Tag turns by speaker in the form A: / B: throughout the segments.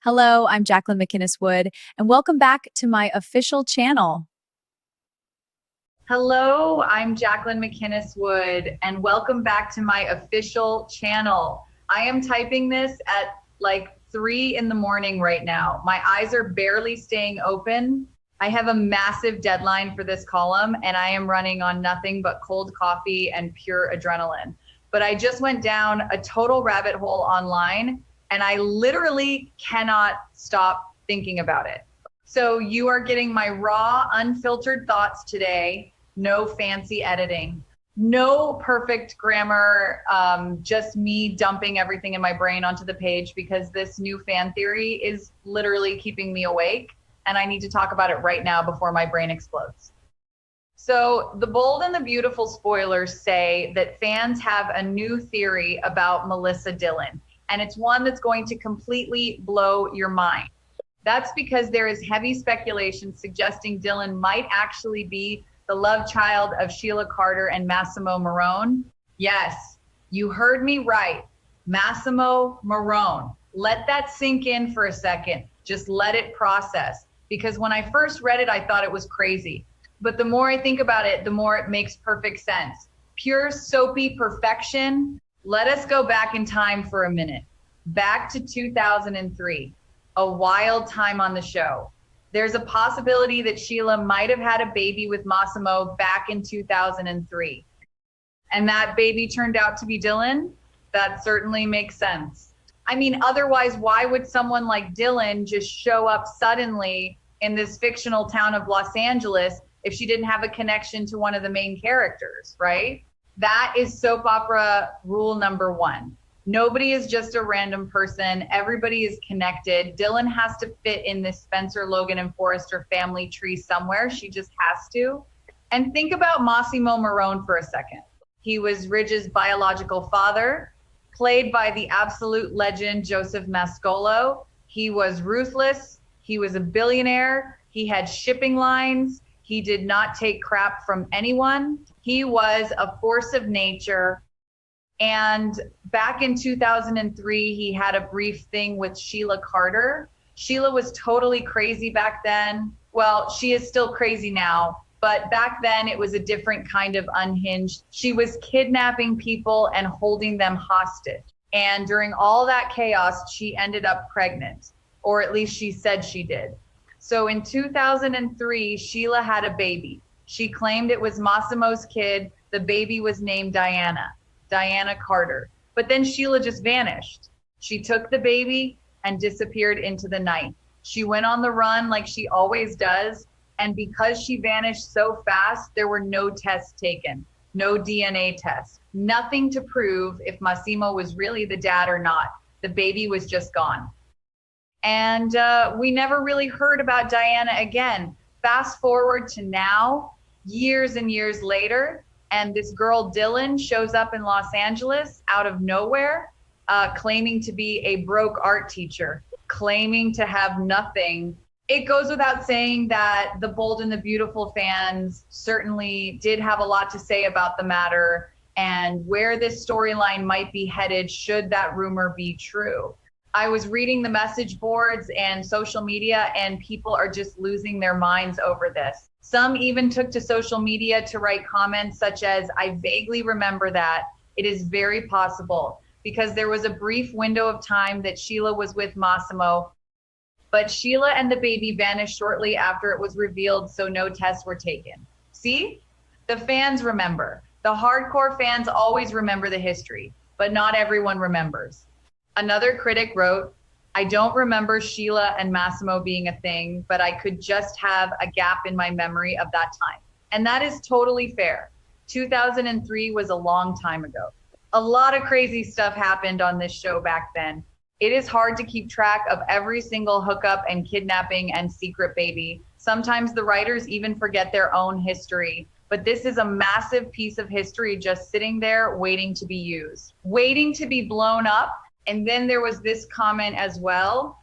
A: Hello, I'm Jacqueline McInnes Wood, and welcome back to my official channel.
B: Hello, I'm Jacqueline McInnes Wood, and welcome back to my official channel. I am typing this at like 3 in the morning right now. My eyes are barely staying open. I have a massive deadline for this column, and I am running on nothing but cold coffee and pure adrenaline. But I just went down a total rabbit hole online, and I literally cannot stop thinking about it. So you are getting my raw, unfiltered thoughts today. No fancy editing, no perfect grammar, just me dumping everything in my brain onto the page because this new fan theory is literally keeping me awake and I need to talk about it right now before my brain explodes. So the bold and the beautiful spoilers say that fans have a new theory about Melissa Dillon, and it's one that's going to completely blow your mind. That's because there is heavy speculation suggesting Dillon might actually be the love child of Sheila Carter and Massimo Marone. Yes, you heard me right. Massimo Marone. Let that sink in for a second. Just let it process. Because when I first read it, I thought it was crazy. But the more I think about it, the more it makes perfect sense. Pure soapy perfection. Let us go back in time for a minute. Back to 2003. A wild time on the show. There's a possibility that Sheila might have had a baby with Massimo back in 2003. And that baby turned out to be Dillon? That certainly makes sense. I mean, otherwise, why would someone like Dillon just show up suddenly in this fictional town of Los Angeles if she didn't have a connection to one of the main characters, right? That is soap opera rule number one. Nobody is just a random person. Everybody is connected. Dillon has to fit in this Spencer, Logan, and Forrester family tree somewhere. She just has to. And think about Massimo Marone for a second. He was Ridge's biological father, played by the absolute legend Joseph Mascolo. He was ruthless. He was a billionaire. He had shipping lines. He did not take crap from anyone. He was a force of nature. And back in 2003, he had a brief thing with Sheila Carter. Sheila was totally crazy back then. Well, she is still crazy now, but back then it was a different kind of unhinged. She was kidnapping people and holding them hostage. And during all that chaos, she ended up pregnant, or at least she said she did. So in 2003, Sheila had a baby. She claimed it was Massimo's kid. The baby was named Diana Carter. But then Sheila just vanished. She took the baby and disappeared into the night. She went on the run like she always does. And because she vanished so fast, there were no tests taken, no DNA tests, nothing to prove if Massimo was really the dad or not. The baby was just gone. And we never really heard about Diana again. Fast forward to now, years and years later, and this girl Dillon shows up in Los Angeles out of nowhere, claiming to be a broke art teacher, claiming to have nothing. It goes without saying that the Bold and the Beautiful fans certainly did have a lot to say about the matter and where this storyline might be headed should that rumor be true. I was reading the message boards and social media, and people are just losing their minds over this. Some even took to social media to write comments such as, "I vaguely remember that. It is very possible," because there was a brief window of time that Sheila was with Massimo, but Sheila and the baby vanished shortly after it was revealed, so no tests were taken. See? The fans remember. The hardcore fans always remember the history, but not everyone remembers. Another critic wrote, "I don't remember Sheila and Massimo being a thing, but I could just have a gap in my memory of that time." And that is totally fair. 2003 was a long time ago. A lot of crazy stuff happened on this show back then. It is hard to keep track of every single hookup and kidnapping and secret baby. Sometimes the writers even forget their own history. But this is a massive piece of history just sitting there waiting to be used, waiting to be blown up. And then there was this comment as well.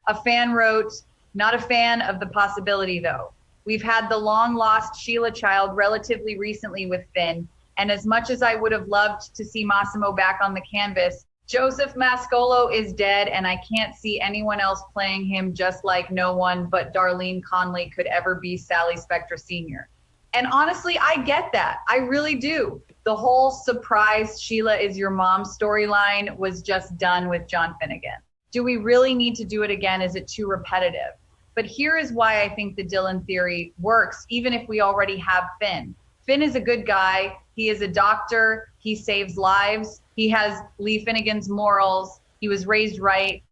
B: A fan wrote, "Not a fan of the possibility though. We've had the long lost Sheila child relatively recently with Finn. And as much as I would have loved to see Massimo back on the canvas, Joseph Mascolo is dead, and I can't see anyone else playing him, just like no one but Darlene Conley could ever be Sally Spectra Sr. And honestly, I get that. I really do. The whole surprise Sheila is your mom storyline was just done with John Finnegan. Do we really need to do it again? Is it too repetitive? But here is why I think the Dylan theory works, even if we already have Finn. Finn is a good guy. He is a doctor. He saves lives. He has Lee Finnegan's morals. He was raised right.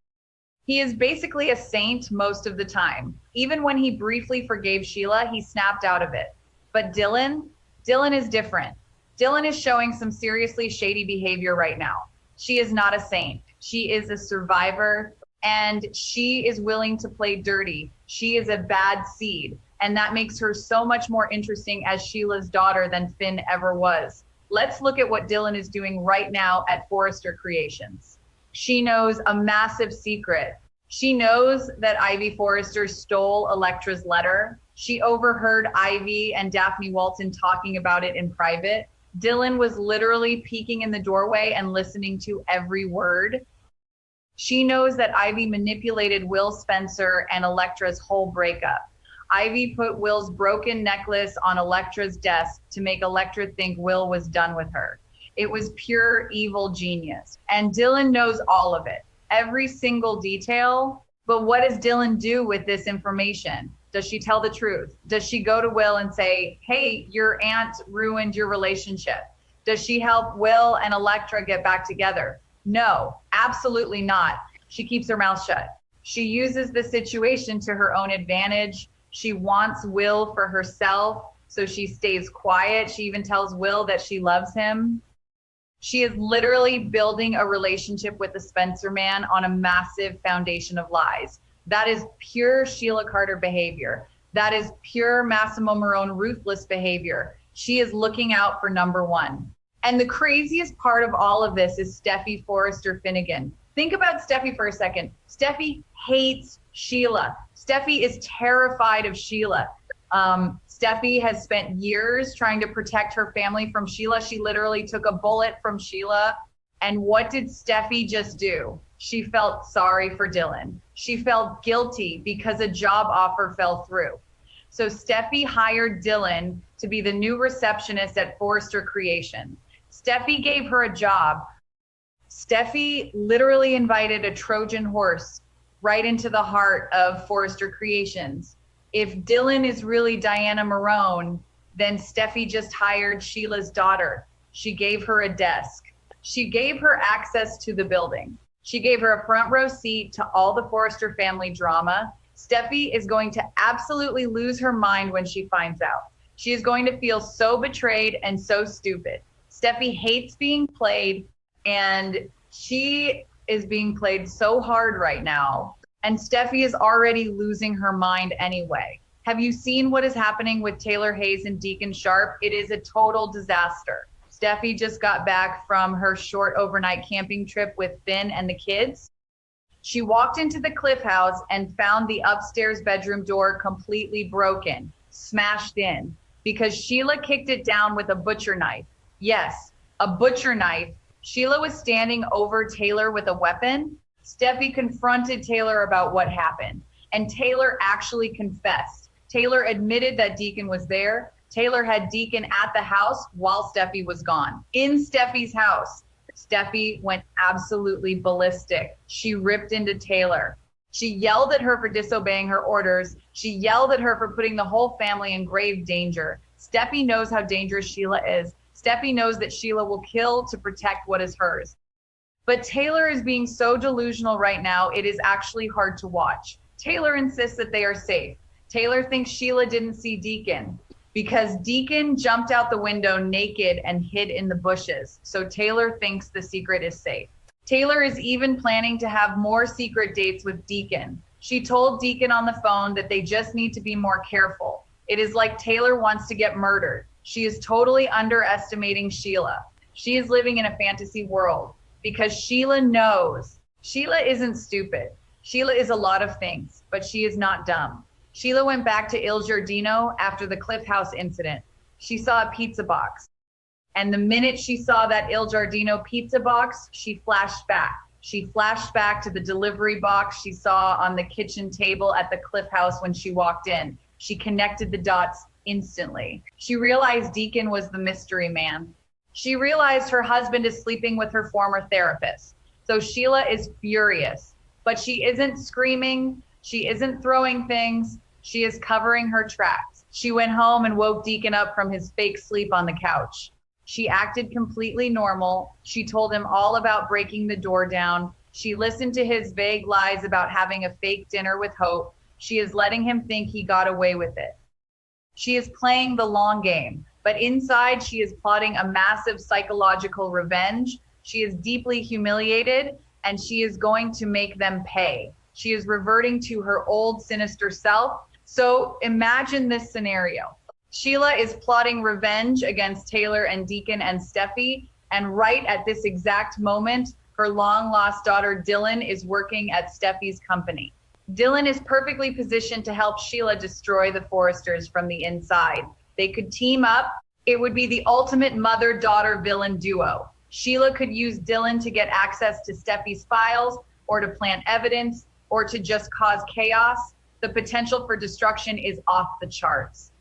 B: He is basically a saint most of the time. Even when he briefly forgave Sheila, he snapped out of it. But Dylan is different. Dylan is showing some seriously shady behavior right now. She is not a saint. She is a survivor, and she is willing to play dirty. She is a bad seed, and that makes her so much more interesting as Sheila's daughter than Finn ever was. Let's look at what Dylan is doing right now at Forrester Creations. She knows a massive secret. She knows that Ivy Forrester stole Elektra's letter. She overheard Ivy and Daphne Walton talking about it in private. Dylan was literally peeking in the doorway and listening to every word. She knows that Ivy manipulated Will Spencer and Elektra's whole breakup. Ivy put Will's broken necklace on Elektra's desk to make Elektra think Will was done with her. It was pure evil genius. And Dylan knows all of it, every single detail. But what does Dylan do with this information? Does she tell the truth? Does she go to Will and say, hey, your aunt ruined your relationship? Does she help Will and Elektra get back together? No, absolutely not. She keeps her mouth shut. She uses the situation to her own advantage. She wants Will for herself, so she stays quiet. She even tells Will that she loves him. She is literally building a relationship with the Spencer man on a massive foundation of lies. That is pure Sheila Carter behavior. That is pure Massimo Marone ruthless behavior. She is looking out for number one. And the craziest part of all of this is Steffi Forrester Finnegan. Think about Steffi for a second. Steffi hates Sheila. Steffi is terrified of Sheila. Steffi has spent years trying to protect her family from Sheila. She literally took a bullet from Sheila. And what did Steffi just do? She felt sorry for Dylan. She felt guilty because a job offer fell through. So Steffi hired Dylan to be the new receptionist at Forrester Creation. Steffi gave her a job. Steffi literally invited a Trojan horse right into the heart of Forrester Creations. If Dylan is really Diana Marone, then Steffi just hired Sheila's daughter. She gave her a desk. She gave her access to the building. She gave her a front row seat to all the Forrester family drama. Steffi is going to absolutely lose her mind when she finds out. She is going to feel so betrayed and so stupid. Steffi hates being played, and she is being played so hard right now. And Steffi is already losing her mind anyway. Have you seen what is happening with Taylor Hayes and Deacon Sharp? It is a total disaster. Steffi just got back from her short overnight camping trip with Finn and the kids. She walked into the Cliff House and found the upstairs bedroom door completely broken, smashed in, because Sheila kicked it down with a butcher knife. Yes, a butcher knife. Sheila was standing over Taylor with a weapon. Steffi confronted Taylor about what happened, and Taylor actually confessed. Taylor admitted that Deacon was there. Taylor had Deacon at the house while Steffi was gone. In Steffi's house, Steffi went absolutely ballistic. She ripped into Taylor. She yelled at her for disobeying her orders. She yelled at her for putting the whole family in grave danger. Steffi knows how dangerous Sheila is. Steffi knows that Sheila will kill to protect what is hers. But Taylor is being so delusional right now, it is actually hard to watch. Taylor insists that they are safe. Taylor thinks Sheila didn't see Deacon because Deacon jumped out the window naked and hid in the bushes. So Taylor thinks the secret is safe. Taylor is even planning to have more secret dates with Deacon. She told Deacon on the phone that they just need to be more careful. It is like Taylor wants to get murdered. She is totally underestimating Sheila. She is living in a fantasy world because Sheila knows. Sheila isn't stupid. Sheila is a lot of things, but she is not dumb. Sheila went back to Il Giardino after the Cliff House incident. She saw a pizza box. And the minute she saw that Il Giardino pizza box, she flashed back. She flashed back to the delivery box she saw on the kitchen table at the Cliff House when she walked in. She connected the dots instantly. She realized Deacon was the mystery man. She realized her husband is sleeping with her former therapist. So Sheila is furious, but she isn't screaming. She isn't throwing things. She is covering her tracks. She went home and woke Deacon up from his fake sleep on the couch. She acted completely normal. She told him all about breaking the door down. She listened to his vague lies about having a fake dinner with Hope. She is letting him think he got away with it. She is playing the long game, but inside she is plotting a massive psychological revenge. She is deeply humiliated, and she is going to make them pay. She is reverting to her old sinister self. So imagine this scenario. Sheila is plotting revenge against Taylor and Deacon and Steffi, and right at this exact moment, her long-lost daughter Dylan is working at Steffi's company. Dylan is perfectly positioned to help Sheila destroy the Forresters from the inside. They could team up. It would be the ultimate mother-daughter villain duo. Sheila could use Dylan to get access to Steffi's files, or to plant evidence, or to just cause chaos. The potential for destruction is off the charts.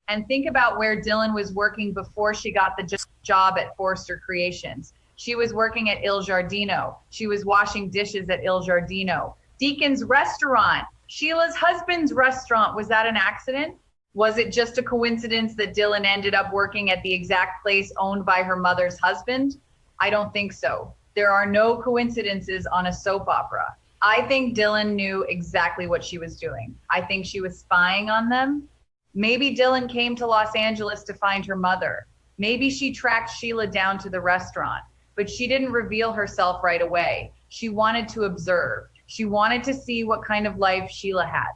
B: And think about where Dylan was working before she got the job at Forrester Creations. She was working at Il Giardino. She was washing dishes at Il Giardino. Deacon's restaurant, Sheila's husband's restaurant. Was that an accident? Was it just a coincidence that Dylan ended up working at the exact place owned by her mother's husband? I don't think so. There are no coincidences on a soap opera. I think Dylan knew exactly what she was doing. I think she was spying on them. Maybe Dylan came to Los Angeles to find her mother. Maybe she tracked Sheila down to the restaurant, but she didn't reveal herself right away. She wanted to observe. She wanted to see what kind of life Sheila had.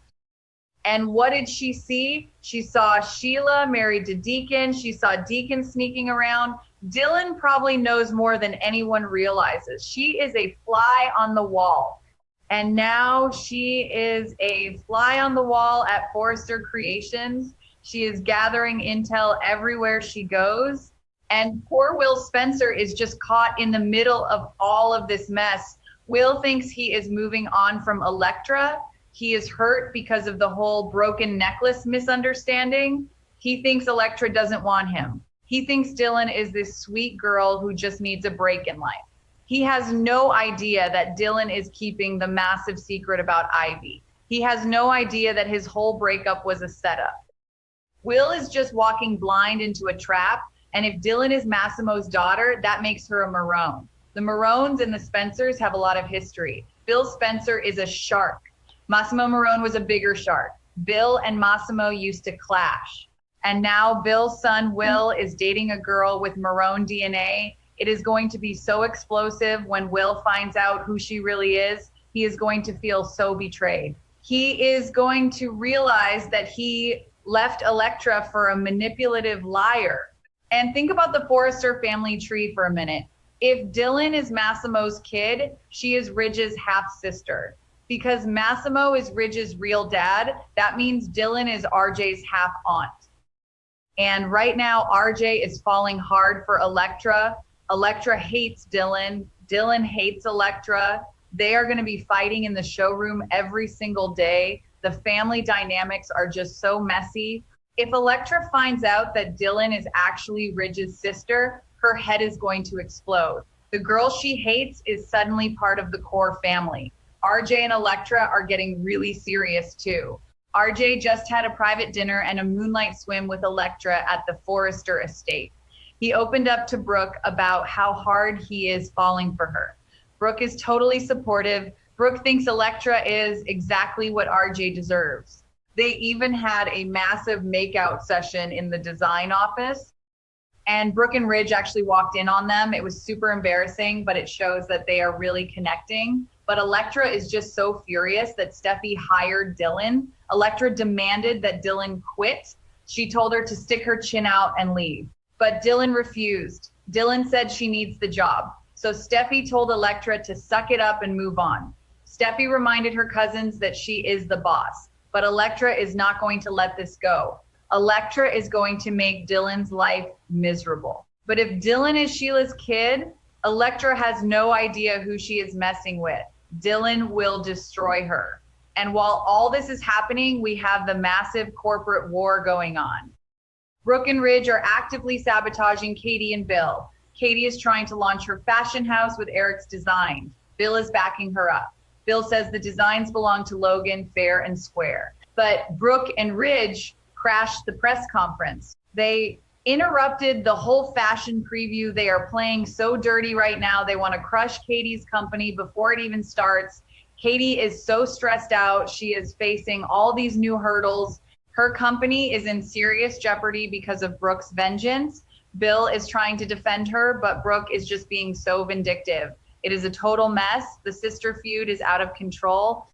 B: And what did she see? She saw Sheila married to Deacon. She saw Deacon sneaking around. Dylan probably knows more than anyone realizes. She is a fly on the wall. And now she is a fly on the wall at Forrester Creations. She is gathering intel everywhere she goes. And poor Will Spencer is just caught in the middle of all of this mess. Will thinks he is moving on from Elektra. He is hurt because of the whole broken necklace misunderstanding. He thinks Elektra doesn't want him. He thinks Dylan is this sweet girl who just needs a break in life. He has no idea that Dylan is keeping the massive secret about Ivy. He has no idea that his whole breakup was a setup. Will is just walking blind into a trap, and if Dylan is Massimo's daughter, that makes her a Marone. The Marones and the Spencers have a lot of history. Bill Spencer is a shark. Massimo Marone was a bigger shark. Bill and Massimo used to clash. And now Bill's son, Will, is dating a girl with Marone DNA. It is going to be so explosive when Will finds out who she really is. He is going to feel so betrayed. He is going to realize that he left Elektra for a manipulative liar. And think about the Forrester family tree for a minute. If Dylan is Massimo's kid, she is Ridge's half-sister. Because Massimo is Ridge's real dad, that means Dylan is RJ's half-aunt. And right now, RJ is falling hard for Elektra. Elektra hates Dylan. Dylan hates Elektra. They are going to be fighting in the showroom every single day. The family dynamics are just so messy. If Elektra finds out that Dylan is actually Ridge's sister, her head is going to explode. The girl she hates is suddenly part of the core family. RJ and Elektra are getting really serious too. RJ just had a private dinner and a moonlight swim with Elektra at the Forrester estate. He opened up to Brooke about how hard he is falling for her. Brooke is totally supportive. Brooke thinks Elektra is exactly what RJ deserves. They even had a massive makeout session in the design office. And Brooke and Ridge actually walked in on them. It was super embarrassing, but it shows that they are really connecting. But Elektra is just so furious that Steffi hired Dylan. Elektra demanded that Dylan quit. She told her to stick her chin out and leave. But Dylan refused. Dylan said she needs the job. So Steffi told Elektra to suck it up and move on. Steffi reminded her cousins that she is the boss. But Elektra is not going to let this go. Elektra is going to make Dylan's life miserable. But if Dylan is Sheila's kid, Electra has no idea who she is messing with. Dylan will destroy her. And while all this is happening, we have the massive corporate war going on. Brooke and Ridge are actively sabotaging Katie and Bill. Katie is trying to launch her fashion house with Eric's design. Bill is backing her up. Bill says the designs belong to Logan, fair and square. But Brooke and Ridge crashed the press conference. They interrupted the whole fashion preview. They are playing so dirty right now. They want to crush Katie's company before it even starts. Katie is so stressed out. She is facing all these new hurdles. Her company is in serious jeopardy because of Brooke's vengeance. Bill is trying to defend her, but Brooke is just being so vindictive. It is a total mess. The sister feud is out of control.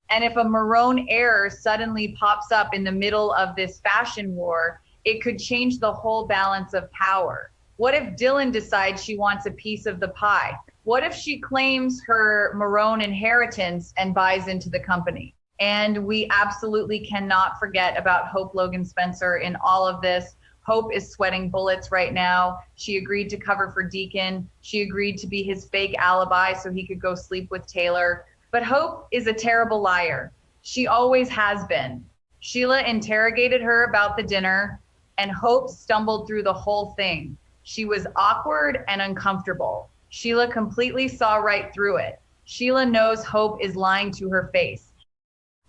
B: And if a Marone heir suddenly pops up in the middle of this fashion war, it could change the whole balance of power. What if Dylan decides she wants a piece of the pie? What if she claims her Marone inheritance and buys into the company? And we absolutely cannot forget about Hope Logan Spencer in all of this. Hope is sweating bullets right now. She agreed to cover for Deacon. She agreed to be his fake alibi so he could go sleep with Taylor. But Hope is a terrible liar. She always has been. Sheila interrogated her about the dinner, and Hope stumbled through the whole thing. She was awkward and uncomfortable. Sheila completely saw right through it. Sheila knows Hope is lying to her face.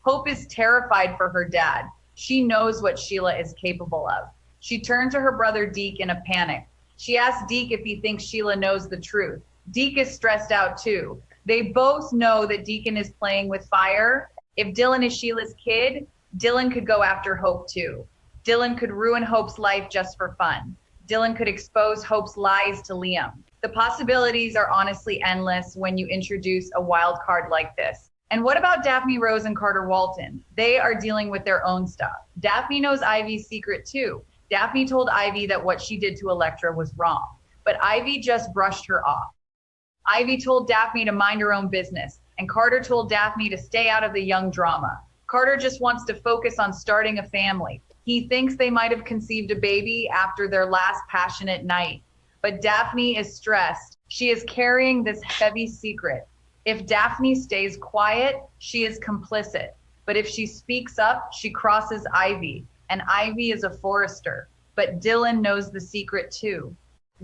B: Hope is terrified for her dad. She knows what Sheila is capable of. She turned to her brother Deke in a panic. She asked Deke if he thinks Sheila knows the truth. Deke is stressed out too. They both know that Deacon is playing with fire. If Dylan is Sheila's kid, Dylan could go after Hope too. Dylan could ruin Hope's life just for fun. Dylan could expose Hope's lies to Liam. The possibilities are honestly endless when you introduce a wild card like this. And what about Daphne Rose and Carter Walton? They are dealing with their own stuff. Daphne knows Ivy's secret too. Daphne told Ivy that what she did to Electra was wrong, but Ivy just brushed her off. Ivy told Daphne to mind her own business, and Carter told Daphne to stay out of the young drama. Carter just wants to focus on starting a family. He thinks they might have conceived a baby after their last passionate night. But Daphne is stressed. She is carrying this heavy secret. If Daphne stays quiet, she is complicit. But if she speaks up, she crosses Ivy. And Ivy is a Forrester. But Dylan knows the secret too.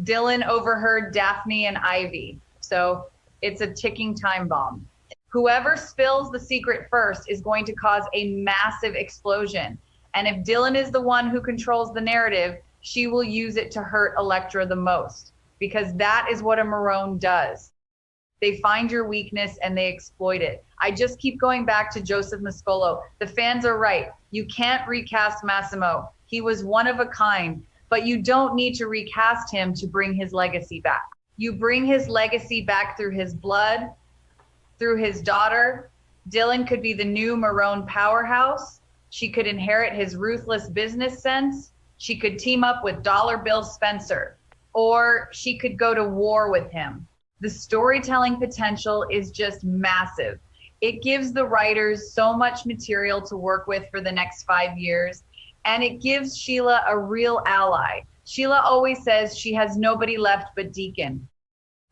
B: Dylan overheard Daphne and Ivy. So it's a ticking time bomb. Whoever spills the secret first is going to cause a massive explosion. And if Dylan is the one who controls the narrative, she will use it to hurt Electra the most. Because that is what a Marone does. They find your weakness and they exploit it. I just keep going back to Joseph Mascolo. The fans are right. You can't recast Massimo. He was one of a kind, but you don't need to recast him to bring his legacy back. You bring his legacy back through his blood, through his daughter. Dylan could be the new Marone powerhouse. She could inherit his ruthless business sense. She could team up with Dollar Bill Spencer, or she could go to war with him. The storytelling potential is just massive. It gives the writers so much material to work with for the next 5 years, and it gives Sheila a real ally. Sheila always says she has nobody left but Deacon.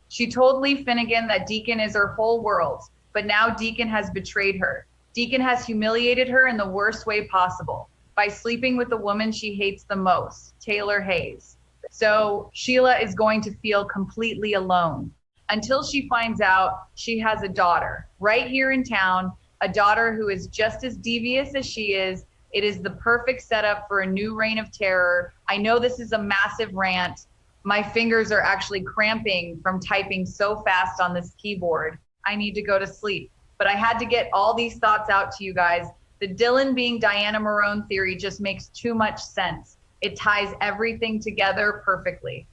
B: She told Lee Finnegan that Deacon is her whole world, but now Deacon has betrayed her. Deacon has humiliated her in the worst way possible by sleeping with the woman she hates the most, Taylor Hayes. So Sheila is going to feel completely alone until she finds out she has a daughter right here in town, a daughter who is just as devious as she is. It is the perfect setup for a new reign of terror. I know this is a massive rant. My fingers are actually cramping from typing so fast on this keyboard. I need to go to sleep. But I had to get all these thoughts out to you guys. The Dylan being Diana Marone theory just makes too much sense. It ties everything together perfectly.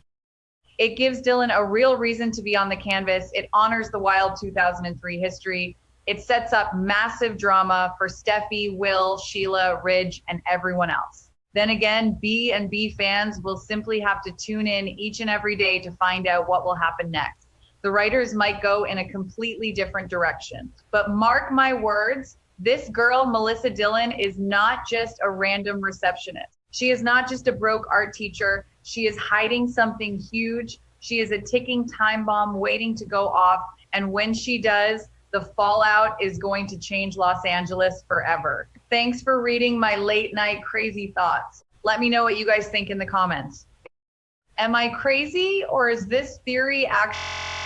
B: It gives Dylan a real reason to be on the canvas. It honors the wild 2003 history. It sets up massive drama for Steffi, Will, Sheila, Ridge, and everyone else. Then again, B and B fans will simply have to tune in each and every day to find out what will happen next. The writers might go in a completely different direction. But mark my words, this girl, Melissa Dillon, is not just a random receptionist. She is not just a broke art teacher. She is hiding something huge. She is a ticking time bomb waiting to go off. And when she does, the fallout is going to change Los Angeles forever. Thanks for reading my late night crazy thoughts. Let me know what you guys think in the comments. Am I crazy, or is this theory actually